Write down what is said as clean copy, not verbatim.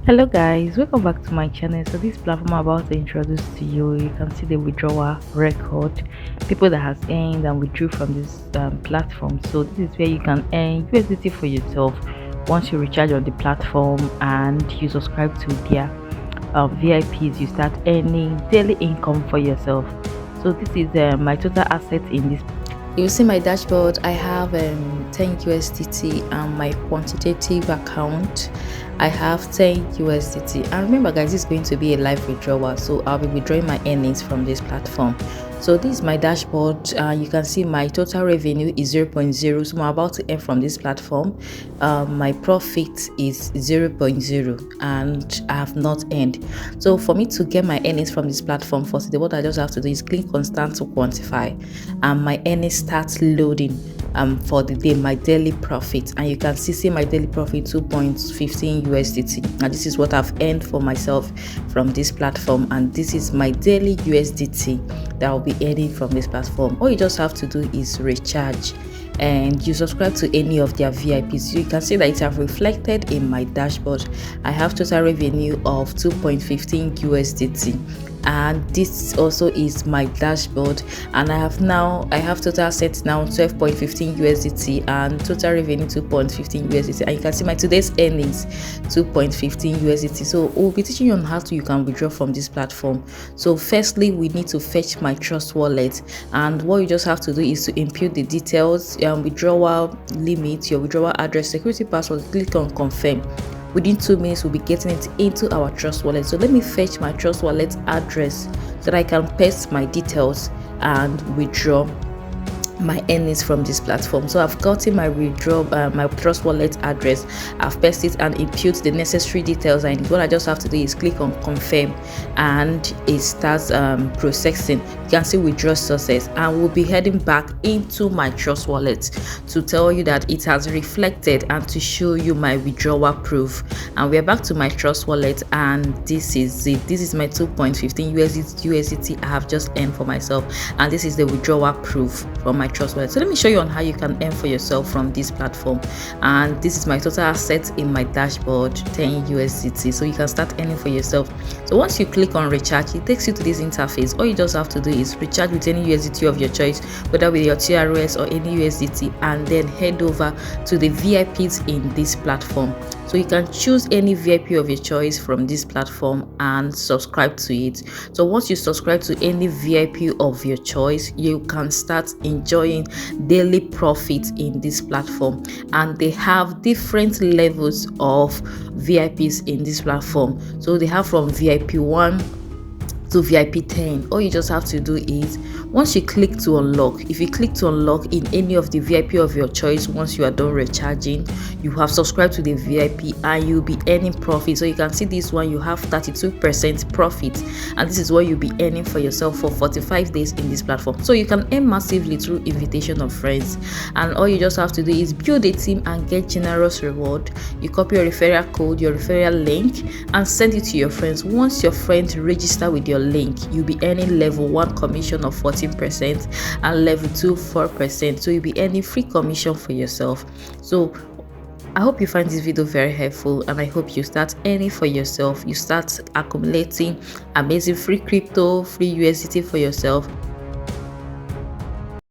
Hello guys, welcome back to my channel. So this platform I'm about to introduce to you, you can see the withdrawal record, people that has earned and withdrew from this platform. So this is where you can earn USDT for yourself once you recharge on the platform and you subscribe to their VIPs. You start earning daily income for yourself. So this is my total asset in this. You see my dashboard. I have 10 USDT and my quantitative account. I have 10 USDT. And remember, guys, this is going to be a live withdrawal, so I'll be withdrawing my earnings from this platform. So this is my dashboard. You can see my total revenue is 0.0. So I'm about to earn from this platform. My profit is 0.0 and I have not earned. So for me to get my earnings from this platform for today, what I just have to do is click on start to quantify, and my earnings starts loading for the day, my daily profit. And you can see my daily profit 2.15 USDT. And this is what I've earned for myself from this platform, and this is my daily USDT that I'll be earning from this platform. All you just have to do is recharge and you subscribe to any of their VIPs. You can see that it have reflected in my dashboard. I have total revenue of 2.15 USDT, and this also is my dashboard. And I have total assets now 12.15 USDT and total revenue 2.15 USDT, and you can see my today's earnings 2.15 USDT. So we'll be teaching you on how you can withdraw from this platform. So firstly, we need to fetch my trust wallet, and what you just have to do is to input the details, withdrawal limit, your withdrawal address, security password, click on confirm. Within 2 minutes we'll be getting it into our trust wallet. So let me fetch my trust wallet address so that I can paste my details and withdraw my earnings from this platform. So I've gotten my my trust wallet address, I've pasted it and input the necessary details, and what I just have to do is click on confirm and it starts processing. You can see withdraw success, and we'll be heading back into my trust wallet to tell you that it has reflected and to show you my withdrawal proof. And we're back to my trust wallet, and this is it. This is my 2.15 USDT I have just earned for myself, and this is the withdrawal proof from my trust wallet. So let me show you on how you can earn for yourself from this platform. And this is my total assets in my dashboard, 10 USDT. So you can start earning for yourself. So once you click on recharge, it takes you to this interface. All you just have to do is recharge with any USDT of your choice, whether with your TRS or any USDT, and then head over to the VIPs in this platform. So you can choose any VIP of your choice from this platform and subscribe to it. So once you subscribe to any VIP of your choice, you can start enjoying daily profit in this platform. And they have different levels of VIPs in this platform. So they have from VIP 1 to VIP 10. All you just have to do is, once you click to unlock, if you click to unlock in any of the VIP of your choice, once you are done recharging, you have subscribed to the VIP and you'll be earning profit. So you can see this one, you have 32% profit, and this is what you'll be earning for yourself for 45 days in this platform. So you can earn massively through invitation of friends, and all you just have to do is build a team and get generous reward. You copy your referral code, your referral link, and send it to your friends. Once your friends register with your link, you'll be earning level 1 commission of 14% and level 2 4%. So you'll be earning free commission for yourself. So I hope you find this video very helpful, and I hope you start earning for yourself. You start accumulating amazing free crypto, free USDT for yourself,